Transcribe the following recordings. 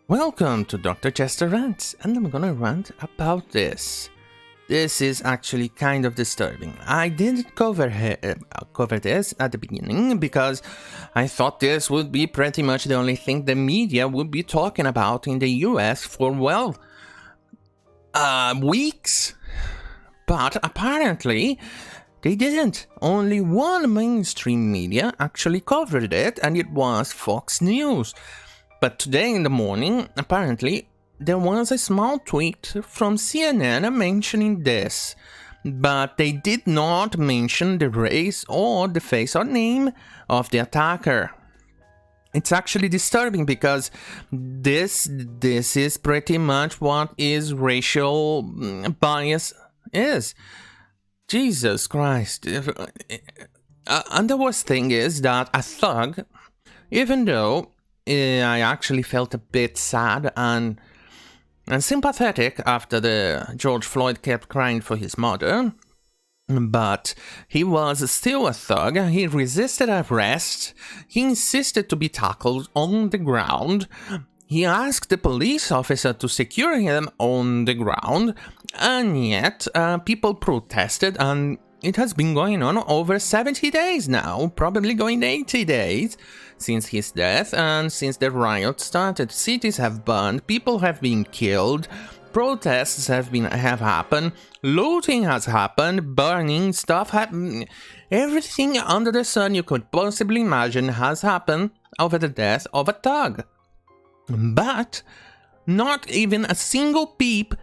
Welcome to Dr. Jester Rants, and I'm gonna rant about this. This is actually kind of disturbing. I didn't cover this at the beginning because I thought this would be pretty much the only thing the media would be talking about in the US for, weeks. But apparently, they didn't. Only one mainstream media actually covered it, and it was Fox News. But today in the morning, apparently, there was a small tweet from CNN mentioning this, but they did not mention the race or the face or name of the attacker. It's actually disturbing because this is pretty much what is racial bias is. Jesus Christ. And the worst thing is that a thug, even though I actually felt a bit sad and sympathetic after the George Floyd kept crying for his mother, but he was still a thug. He resisted arrest. He insisted to be tackled on the ground. He asked the police officer to secure him on the ground, and yet people protested, and it has been going on over 70 days now, probably going 80 days since his death, and since the riot started. Cities have burned, people have been killed, protests have happened, looting has happened, burning stuff happened. Everything under the sun you could possibly imagine has happened over the death of a thug. But not even a single peep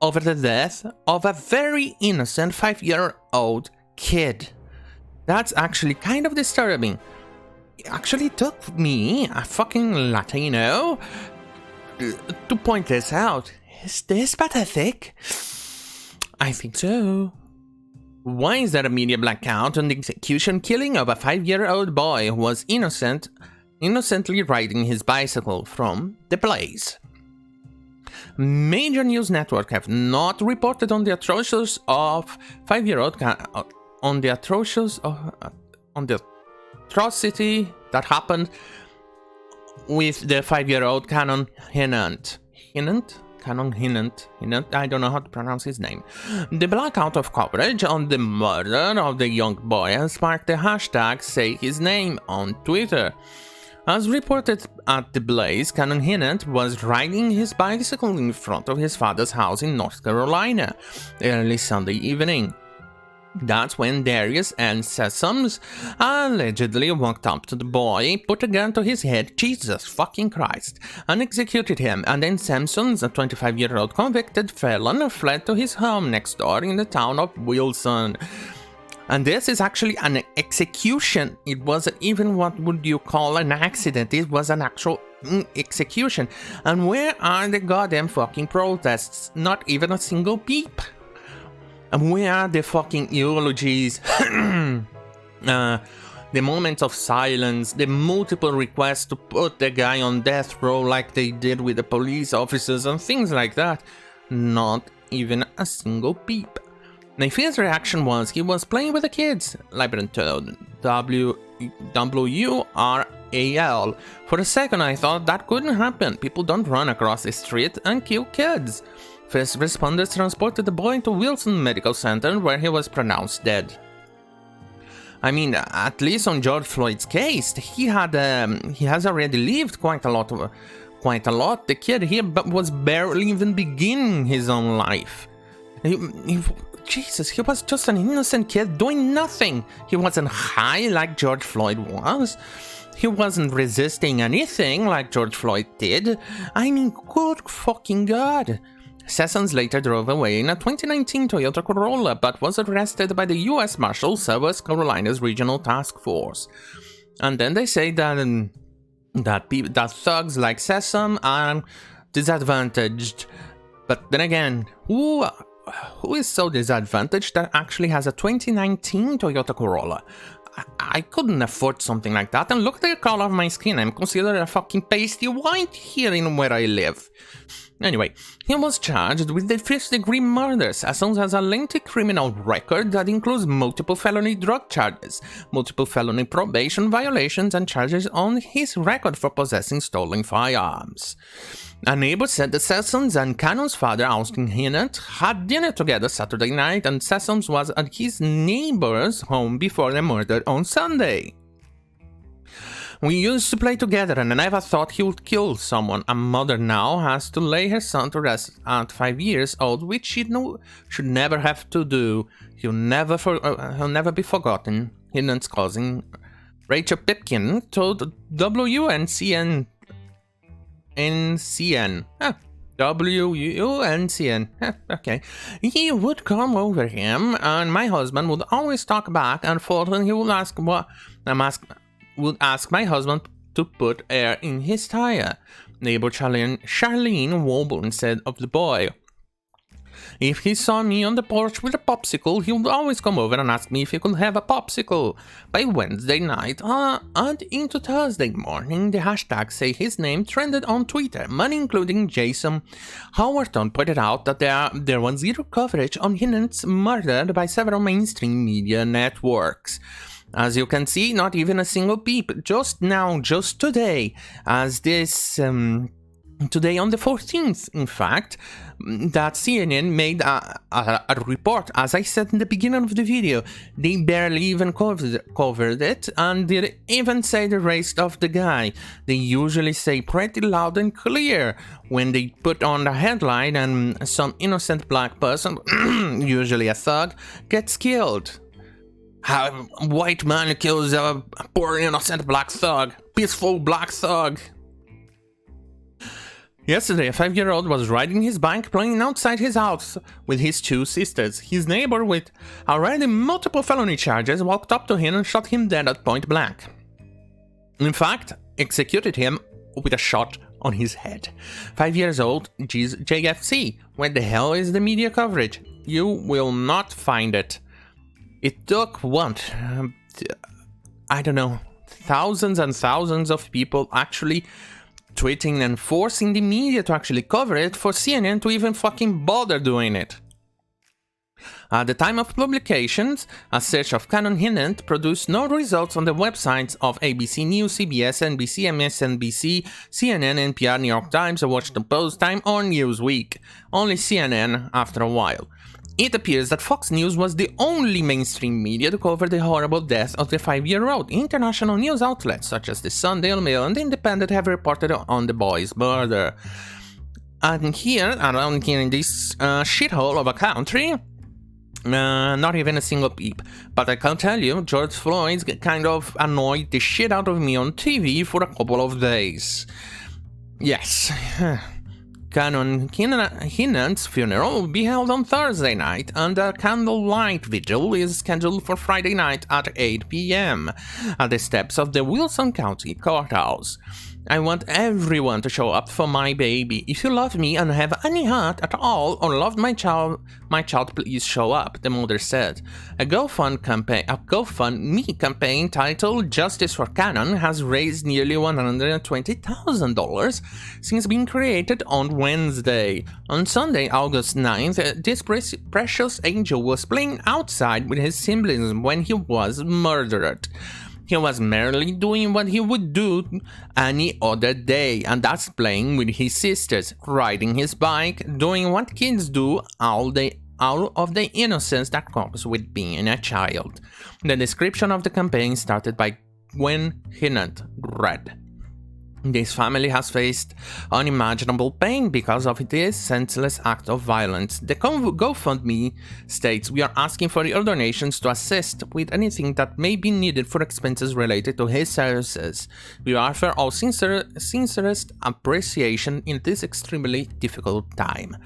over the death of a very innocent 5-year-old kid. That's actually kind of disturbing. It actually took me, a fucking Latino, to point this out. Is this pathetic? I think so. Why is there a media blackout on the execution killing of a 5-year-old boy who was innocently riding his bicycle from the blaze? Major news networks have not reported on the atrocious of 5-year-old on the atrocity that happened with the 5-year-old Canon Hinnant. Hinnant, I don't know how to pronounce his name. The blackout of coverage on the murder of the young boy has sparked the hashtag Say His Name on Twitter. As reported at the blaze, Canon Hinnant was riding his bicycle in front of his father's house in North Carolina early Sunday evening. That's when Darius and Sessoms allegedly walked up to the boy, put a gun to his head, Jesus fucking Christ, and executed him, and then Sampson's, a 25-year-old convicted felon, fled to his home next door in the town of Wilson. And this is actually an execution. It wasn't even what would you call an accident. It was an actual execution. And where are the goddamn fucking protests? Not even a single peep. And where are the fucking eulogies? The moments of silence, the multiple requests to put the guy on death row like they did with the police officers and things like that. Not even a single peep. Nayfi's reaction was he was playing with the kids, Libran told WURAL. For a second I thought that couldn't happen. People don't run across the street and kill kids. First responders transported the boy to Wilson Medical Center where he was pronounced dead. I mean, at least on George Floyd's case, he has already lived quite a lot. The kid here was barely even beginning his own life. Jesus, he was just an innocent kid doing nothing. He wasn't high like George Floyd was. He wasn't resisting anything like George Floyd did. I mean, good fucking God. Sessions later drove away in a 2019 Toyota Corolla, but was arrested by the U.S. Marshals South Carolina's Regional Task Force. And then they say that thugs like Sessom are disadvantaged. But then again, who is so disadvantaged that actually has a 2019 Toyota Corolla? I couldn't afford something like that, and look at the color of my skin. I'm considered a fucking pasty white here in where I live. Anyway, he was charged with the first-degree murders, as well as a lengthy criminal record that includes multiple felony drug charges, multiple felony probation violations, and charges on his record for possessing stolen firearms. A neighbor said that Sessoms and Cannon's father, Austin Hinnant, had dinner together Saturday night, and Sessoms was at his neighbor's home before they murdered on Sunday. We used to play together, and I never thought he would kill someone. A mother now has to lay her son to rest at 5 years old, which she should never have to do. He'll never be forgotten. Hinnant's cousin, Rachel Pipkin, told WUNCN. WUNCN. Okay. He would come over him, and my husband would always talk back and forth, and he would ask my husband to put air in his tire. Neighbor Charlene Woburn said of the boy, if he saw me on the porch with a popsicle, he would always come over and ask me if he could have a popsicle. By Wednesday night and into Thursday morning, the hashtag Say His Name trended on Twitter, many including Jason Howerton pointed out that there was zero coverage on Hinnant's murder by several mainstream media networks. As you can see, not even a single peep. Just today, as this... Today on the 14th, in fact, that CNN made a report. As I said in the beginning of the video, they barely even covered it, and they even say the race of the guy. They usually say pretty loud and clear when they put on the headline and some innocent black person, usually a thug, gets killed. A white man kills a poor innocent black thug, peaceful black thug. Yesterday, a 5-year-old was riding his bike playing outside his house with his 2 sisters. His neighbor, with already multiple felony charges, walked up to him and shot him dead at point blank. In fact, executed him with a shot on his head. 5 years old, JFC. Where the hell is the media coverage? You will not find it. It took what? I don't know. Thousands and thousands of people actually tweeting and forcing the media to actually cover it for CNN to even fucking bother doing it. At the time of publications, a search of Canon Hinnant produced no results on the websites of ABC News, CBS, NBC, MSNBC, CNN, NPR, New York Times, The Washington Post, Time, or Newsweek. Only CNN after a while. It appears that Fox News was the only mainstream media to cover the horrible death of the 5-year-old. International news outlets such as the Sun, Daily Mail, and The Independent have reported on the boy's murder. And here, around here in this shithole of a country, not even a single peep. But I can tell you, George Floyd kind of annoyed the shit out of me on TV for a couple of days. Yes. Canon Hinnant's funeral will be held on Thursday night, and a candlelight vigil is scheduled for Friday night at 8 p.m. at the steps of the Wilson County Courthouse. I want everyone to show up for my baby. If you love me and have any heart at all, or love my child, please show up, the mother said. A GoFundMe campaign titled Justice for Cannon has raised nearly $120,000 since being created on Wednesday. On Sunday, August 9th, this precious angel was playing outside with his siblings when he was murdered. He was merely doing what he would do any other day, and that's playing with his sisters, riding his bike, doing what kids do, all of the innocence that comes with being a child. The description of the campaign started by Gwen Hinnant read. This family has faced unimaginable pain because of this senseless act of violence. The GoFundMe states, we are asking for your donations to assist with anything that may be needed for expenses related to his services. We offer our sincerest appreciation in this extremely difficult time.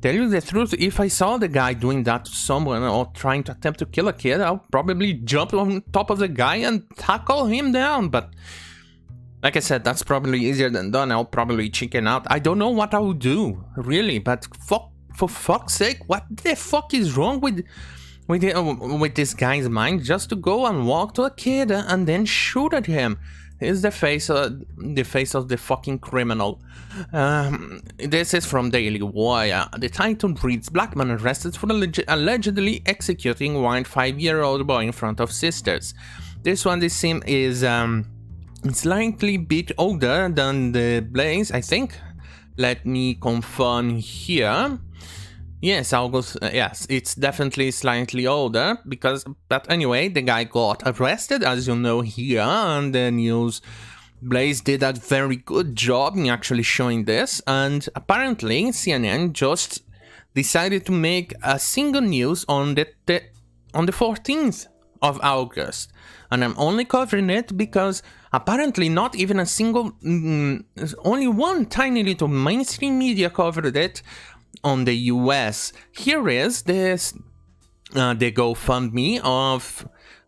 Tell you the truth, if I saw the guy doing that to someone or trying to attempt to kill a kid, I'll probably jump on top of the guy and tackle him down, but... like I said, that's probably easier than done. I'll probably chicken out. I don't know what I would do, really. But for fuck's sake, what the fuck is wrong with this guy's mind? Just to go and walk to a kid and then shoot at him. Here's the face of the fucking criminal. This is from Daily Wire. The title reads: Black man arrested for allegedly executing white 5-year-old boy in front of sisters. This one, this sim is slightly bit older than the Blaze, I think. Let me confirm here. Yes, August, yes, it's definitely slightly older, but anyway, the guy got arrested, as you know here, and the news Blaze did a very good job in actually showing this, and apparently CNN just decided to make a single news on the 14th of August, and I'm only covering it because apparently not even a single, only one tiny little mainstream media covered it on the US. Here is this the GoFundMe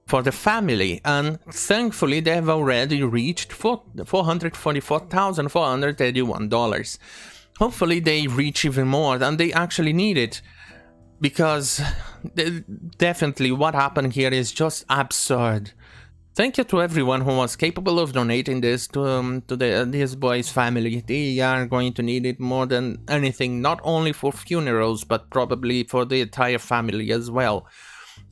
for the family, and thankfully they have already reached $444,481. Hopefully they reach even more than they actually need it, because definitely what happened here is just absurd. Thank you to everyone who was capable of donating this to this boy's family. They are going to need it more than anything, not only for funerals, but probably for the entire family as well.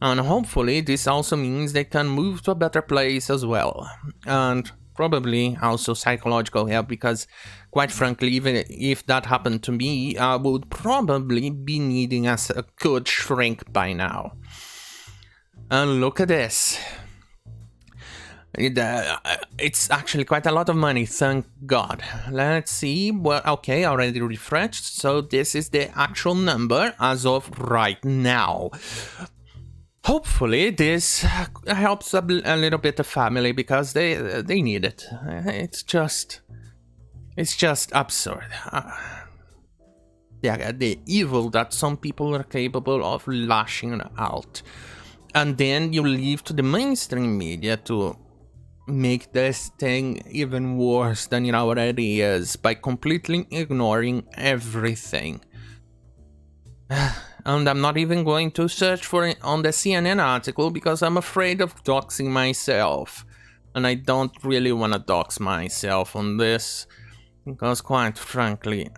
And hopefully this also means they can move to a better place as well. And probably also psychological help, because quite frankly, even if that happened to me, I would probably be needing a good shrink by now. And look at this. It's actually quite a lot of money, thank God. Let's see. Well, okay, already refreshed. So this is the actual number as of right now. Hopefully this helps a little bit the family, because they need it. It's just absurd. The evil that some people are capable of lashing out. And then you leave to the mainstream media to make this thing even worse than it already is by completely ignoring everything. And I'm not even going to search for it on the CNN article, because I'm afraid of doxing myself. And I don't really want to dox myself on this, because quite frankly...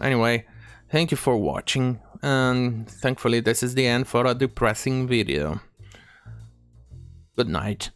Anyway, thank you for watching, and thankfully this is the end for a depressing video. Good night.